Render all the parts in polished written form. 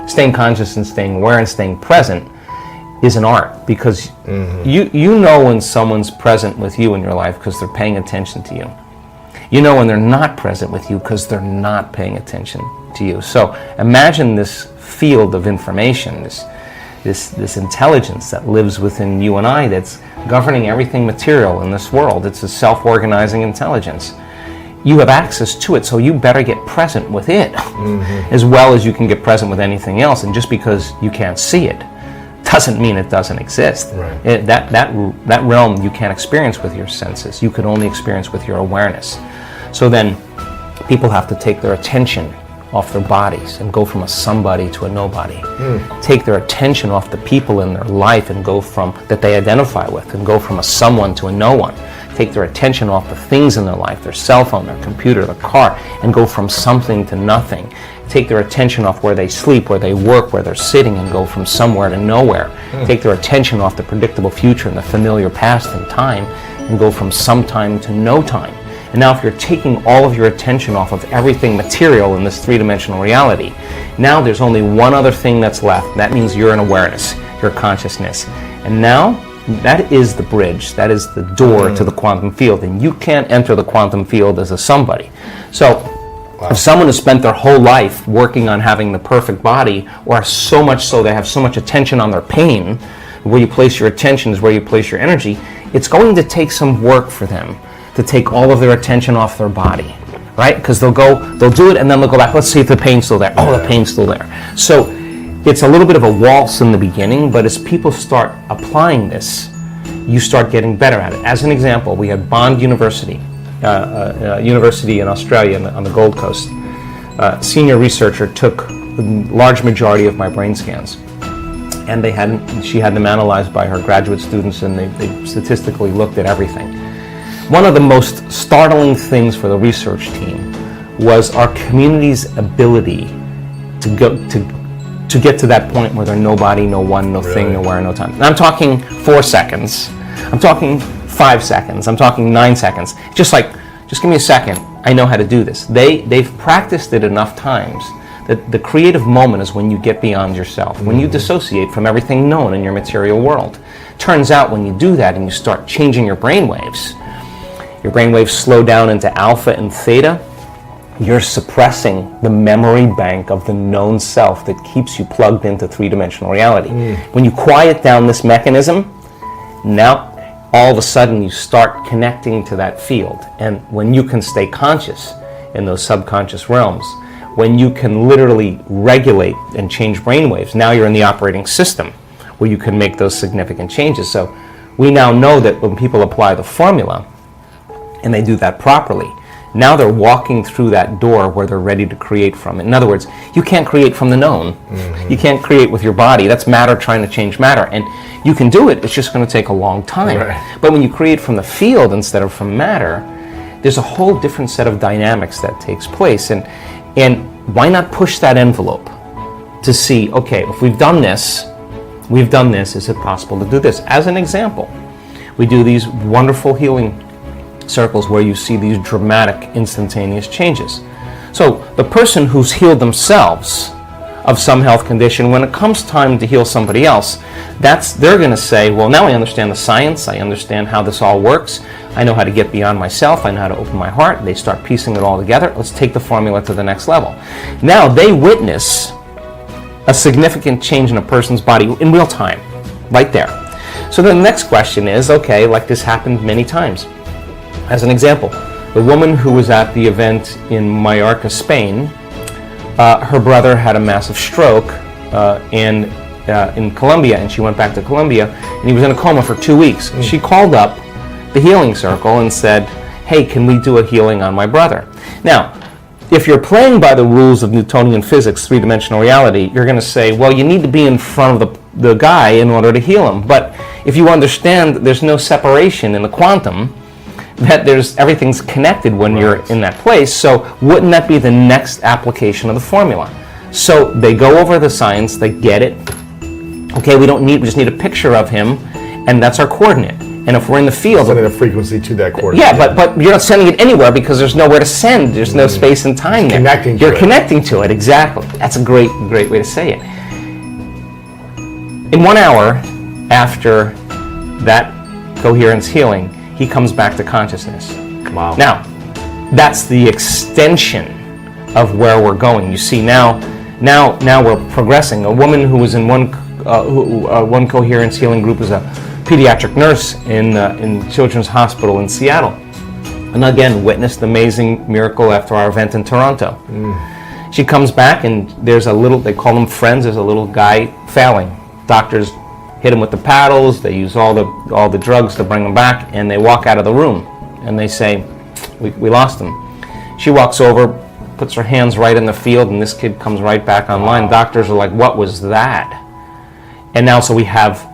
staying conscious and staying aware and staying present is an art, because you know when someone's present with you in your life because they're paying attention to you. You know when they're not present with you because they're not paying attention to you. So imagine this field of information, this intelligence that lives within you and I, that's governing everything material in this world. It's a self-organizing intelligence. You have access to it, so you better get present with it as well as you can get present with anything else. And just because you can't see it doesn't mean it doesn't exist. Right. That realm you can't experience with your senses. You can only experience with your awareness. So then people have to take their attention off their bodies and go from a somebody to a nobody. Take their attention off the people in their life and go from that they identify with and go from a someone to a no one. Take their attention off the things in their life, their cell phone, their computer, their car, and go from something to nothing. Take their attention off where they sleep, where they work, where they're sitting, and go from somewhere to nowhere. Take their attention off the predictable future and the familiar past and time, and go from sometime to no time. And now if you're taking all of your attention off of everything material in this three-dimensional reality, now there's only one other thing that's left. That means you're an awareness, your consciousness. And now that is the bridge, that is the door to the quantum field, and you can't enter the quantum field as a somebody. So if someone has spent their whole life working on having the perfect body, or so much so they have so much attention on their pain, where you place your attention is where you place your energy, it's going to take some work for them to take all of their attention off their body, right? Because they'll do it and then they'll go back, let's see if the pain's still there. Oh, the pain's still there. So it's a little bit of a waltz in the beginning, but as people start applying this, you start getting better at it. As an example, we had Bond University, university in Australia on the Gold Coast. Senior researcher took the large majority of my brain scans, and she had them analyzed by her graduate students, and they statistically looked at everything. One of the most startling things for the research team was our community's ability to get to that point where there's nobody, no one, no thing, nowhere, no time. And I'm talking 4 seconds. I'm talking 5 seconds. I'm talking 9 seconds. Just give me a second. I know how to do this. They've practiced it enough times that the creative moment is when you get beyond yourself, when you dissociate from everything known in your material world. Turns out when you do that and you start changing your brainwaves slow down into alpha and theta, you're suppressing the memory bank of the known self that keeps you plugged into three-dimensional reality. When you quiet down this mechanism, now all of a sudden you start connecting to that field. And when you can stay conscious in those subconscious realms, when you can literally regulate and change brainwaves, now you're in the operating system where you can make those significant changes. So we now know that when people apply the formula and they do that properly, now they're walking through that door where they're ready to create from. In other words, you can't create from the known. You can't create with your body. That's matter trying to change matter. And you can do it, it's just going to take a long time. Right. But when you create from the field instead of from matter, there's a whole different set of dynamics that takes place. And why not push that envelope to see, okay, if we've done this, is it possible to do this? As an example, we do these wonderful healing circles where you see these dramatic, instantaneous changes. So the person who's healed themselves of some health condition, when it comes time to heal somebody else, they're going to say, well, now I understand the science, I understand how this all works, I know how to get beyond myself, I know how to open my heart. They start piecing it all together. Let's take the formula to the next level. Now they witness a significant change in a person's body in real time, right there. So then the next question is, okay, like this happened many times. As an example, the woman who was at the event in Mallorca, Spain, her brother had a massive stroke in Colombia, and she went back to Colombia, and he was in a coma for 2 weeks. She called up the healing circle and said, hey, can we do a healing on my brother? Now, if you're playing by the rules of Newtonian physics, three-dimensional reality, you're going to say, well, you need to be in front of the guy in order to heal him. But if you understand there's no separation in the quantum, that everything's connected when you're in that place, so wouldn't that be the next application of the formula? So they go over the science, they get it. Okay, we just need a picture of him, and that's our coordinate. And if we're in the field, sending a frequency to that cord. Yeah, but you're not sending it anywhere because there's nowhere to send. There's no space and time there. You're connecting to it, exactly. That's a great way to say it. In 1 hour after that coherence healing, he comes back to consciousness. Wow. Now, that's the extension of where we're going. You see, now we're progressing. A woman who was in one coherence healing group is a pediatric nurse in Children's Hospital in Seattle, and again witnessed the amazing miracle after our event in Toronto. She comes back, and there's a little, they call them friends, there's a little guy failing. Doctors hit him with the paddles, they use all the drugs to bring him back, and they walk out of the room and they say, we lost him. She walks over, puts her hands right in the field, and this kid comes right back online. Wow. Doctors are like, what was that? And now, so we have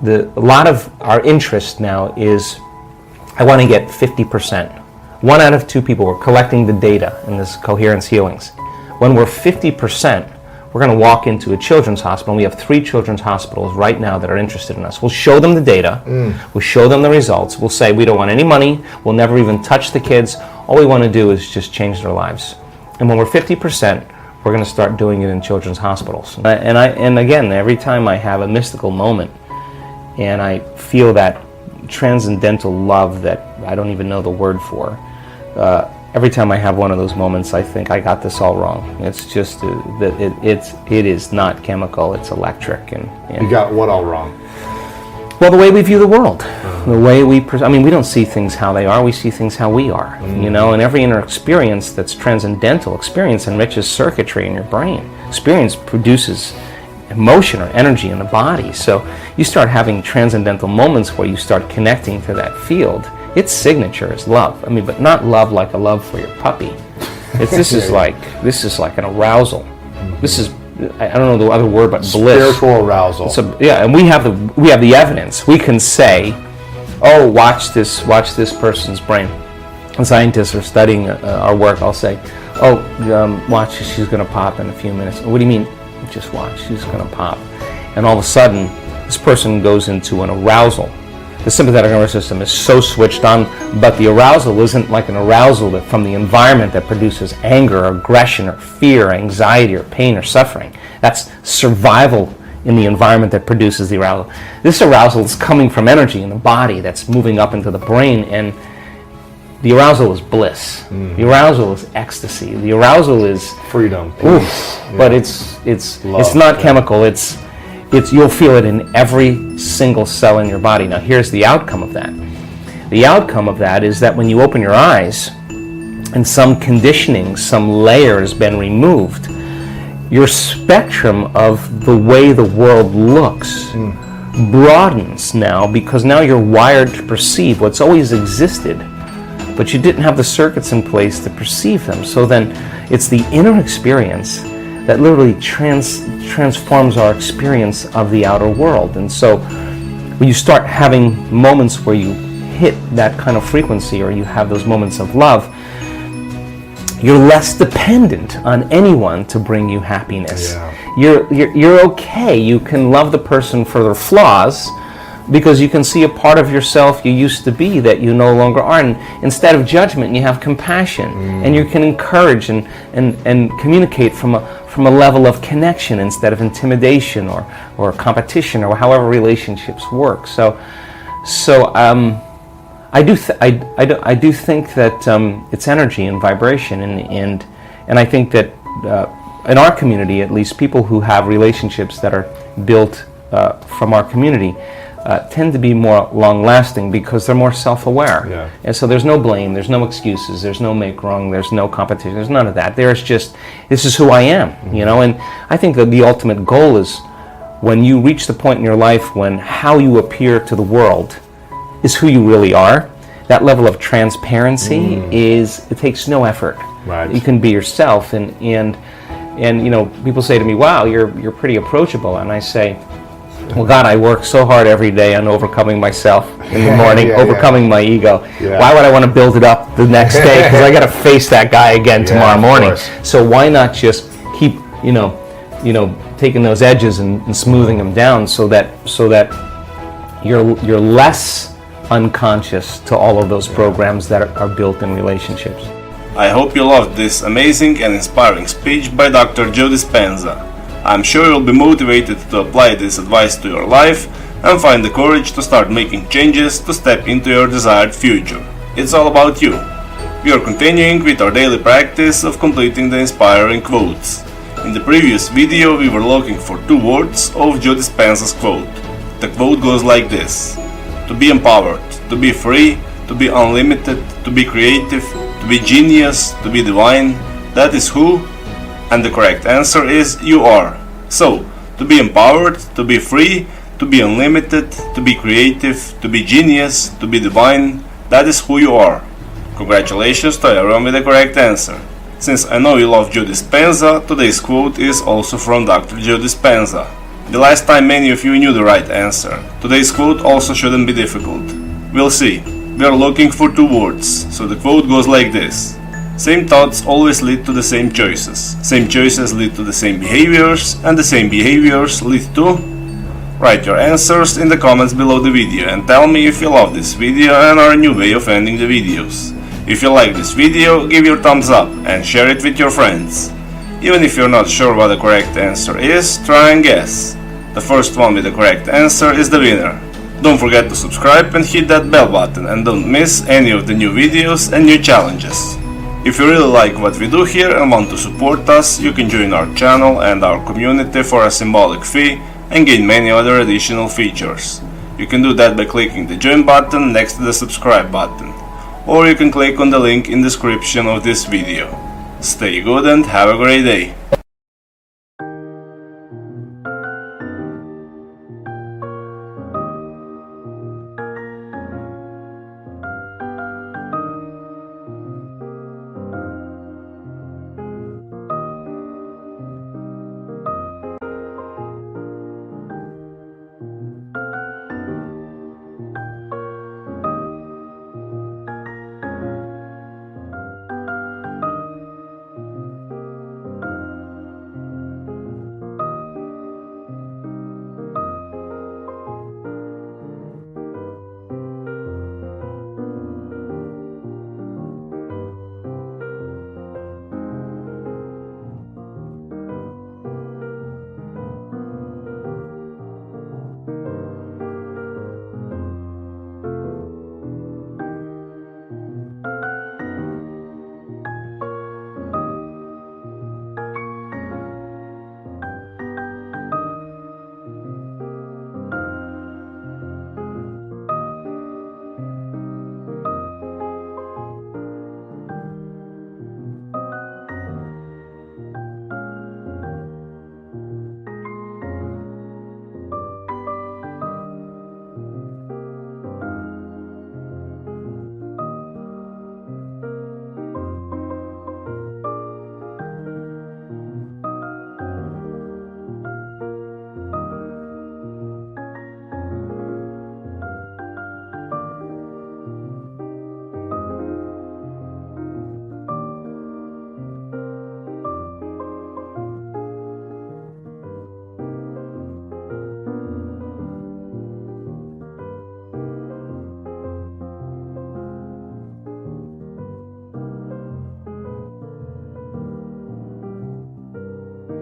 a lot of our interest now is, I want to get 50%. 1 out of 2 people, we're collecting the data in this coherence healings. When we're 50%, we're going to walk into a children's hospital. We have 3 children's hospitals right now that are interested in us. We'll show them the data. We'll show them the results. We'll say we don't want any money. We'll never even touch the kids. All we want to do is just change their lives. And when we're 50%, we're going to start doing it in children's hospitals. And again, every time I have a mystical moment and I feel that transcendental love that I don't even know the word for, every time I have one of those moments, I think I got this all wrong. It's just that it is not chemical; it's electric. And you got what all wrong? Well, the way we view the world, the way we we don't see things how they are; we see things how we are. You know, and every inner experience that's transcendental, experience enriches circuitry in your brain. Experience produces emotion or energy in the body. So you start having transcendental moments where you start connecting to that field. Its signature is love. But not love like a love for your puppy. This is like an arousal. This is, I don't know the other word, but bliss. Spiritual arousal. And we have the evidence. We can say, oh, watch this person's brain. And scientists are studying our work. I'll say, oh, watch, she's going to pop in a few minutes. What do you mean? Just watch, she's going to pop. And all of a sudden, this person goes into an arousal. The sympathetic nervous system is so switched on, but the arousal isn't like an arousal from the environment that produces anger, or aggression, or fear, or anxiety, or pain, or suffering. That's survival in the environment that produces the arousal. This arousal is coming from energy in the body that's moving up into the brain, and the arousal is bliss. The arousal is ecstasy. The arousal is freedom. But it's not chemical. It's you'll feel it in every single cell in your body. Now here's the outcome of that. The outcome of that is that when you open your eyes and some conditioning, some layer has been removed, your spectrum of the way the world looks broadens now, because now you're wired to perceive what's always existed, but you didn't have the circuits in place to perceive them. So then it's the inner experience that literally transforms our experience of the outer world. And so when you start having moments where you hit that kind of frequency, or you have those moments of love, you're less dependent on anyone to bring you happiness. You're okay. You can love the person for their flaws, because you can see a part of yourself you used to be that you no longer are. And instead of judgment, you have compassion, and you can encourage and communicate from a level of connection instead of intimidation or competition, or however relationships work. So I do think that it's energy and vibration, and I think that in our community, at least, people who have relationships that are built from our community tend to be more long-lasting, because they're more self-aware. And so there's no blame, there's no excuses, there's no make wrong, there's no competition, there's none of that. There's just, this is who I am, you know. And I think that the ultimate goal is when you reach the point in your life when how you appear to the world is who you really are. That level of transparency it takes no effort. You can be yourself, and you know, people say to me, wow, you're pretty approachable. And I say, well, God, I work so hard every day on overcoming myself in the morning, overcoming my ego. Why would I want to build it up the next day? Because I got to face that guy again tomorrow morning. So why not just keep, you know, taking those edges and smoothing them down, so that you're less unconscious to all of those programs that are built in relationships. I hope you loved this amazing and inspiring speech by Dr. Joe Dispenza. I'm sure you'll be motivated to apply this advice to your life and find the courage to start making changes to step into your desired future. It's all about you. We are continuing with our daily practice of completing the inspiring quotes. In the previous video we were looking for 2 words of Joe Dispenza's quote. The quote goes like this: to be empowered, to be free, to be unlimited, to be creative, to be genius, to be divine, that is who? And the correct answer is you are. So, to be empowered, to be free, to be unlimited, to be creative, to be genius, to be divine, that is who you are. Congratulations to everyone with the correct answer. Since I know you love Joe Dispenza, today's quote is also from Dr. Joe Dispenza. The last time many of you knew the right answer. Today's quote also shouldn't be difficult. We'll see. We are looking for 2 words, so the quote goes like this: same thoughts always lead to the same choices. Same choices lead to the same behaviors, and the same behaviors lead to... Write your answers in the comments below the video and tell me if you love this video and our new way of ending the videos. If you like this video, give your thumbs up and share it with your friends. Even if you're not sure what the correct answer is, try and guess. The first one with the correct answer is the winner. Don't forget to subscribe and hit that bell button and don't miss any of the new videos and new challenges. If you really like what we do here and want to support us, you can join our channel and our community for a symbolic fee and gain many other additional features. You can do that by clicking the join button next to the subscribe button, or you can click on the link in the description of this video. Stay good and have a great day!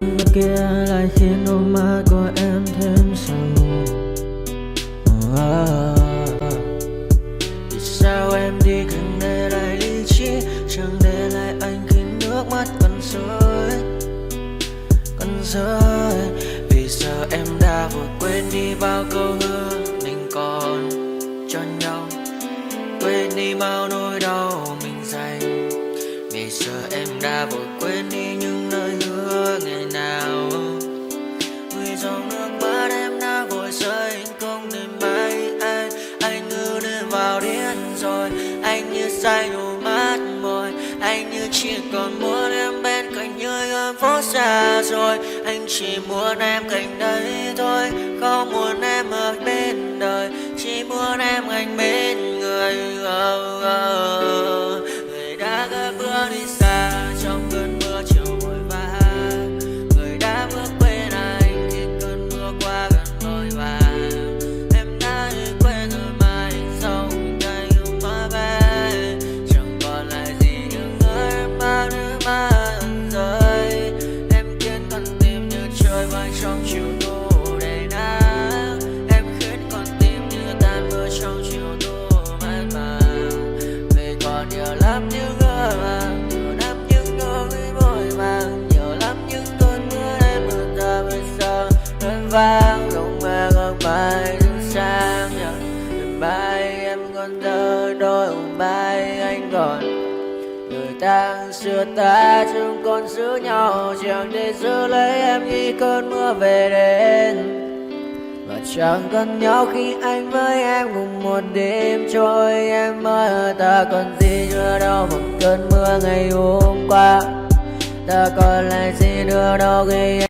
Bên kia lại khiến đôi mắt của em thêm sầu. Vì sao em đi càng để lại lý trí, chẳng để lại anh khi nước mắt cần rơi, cần rơi. Vì sao em đã vội quên đi bao câu hứa mình còn cho nhau, quên đi bao nỗi đau mình dành. Vì sao em đã vội quên đi những lời hứa ngày nào, vì dòng nước mắt em đã vội rơi, anh không thể bay anh như đến vào điên rồi, anh như say đôi mắt môi, anh như chỉ còn muốn em bên cạnh như ở phố xa rồi, anh chỉ muốn em cạnh đấy thôi, không muốn em ở bên đời, chỉ muốn em anh bên người. Người đã gỡ bước đi xa trong cơn mưa chiều vội vã, người đã bước quên anh khi cơn mưa qua gần vội vã, em đã quên rồi mà anh sâu vang không mà ngược bài những sáng nhờ mai em còn thơ đôi mai anh còn người ta xưa ta chung còn giữ nhau chẳng thể giữ lấy em khi cơn mưa về đến và chẳng cần nhau khi anh với em cùng một đêm trôi em ơi ta còn gì nữa đâu một cơn mưa ngày hôm qua ta còn lại gì nữa đâu khi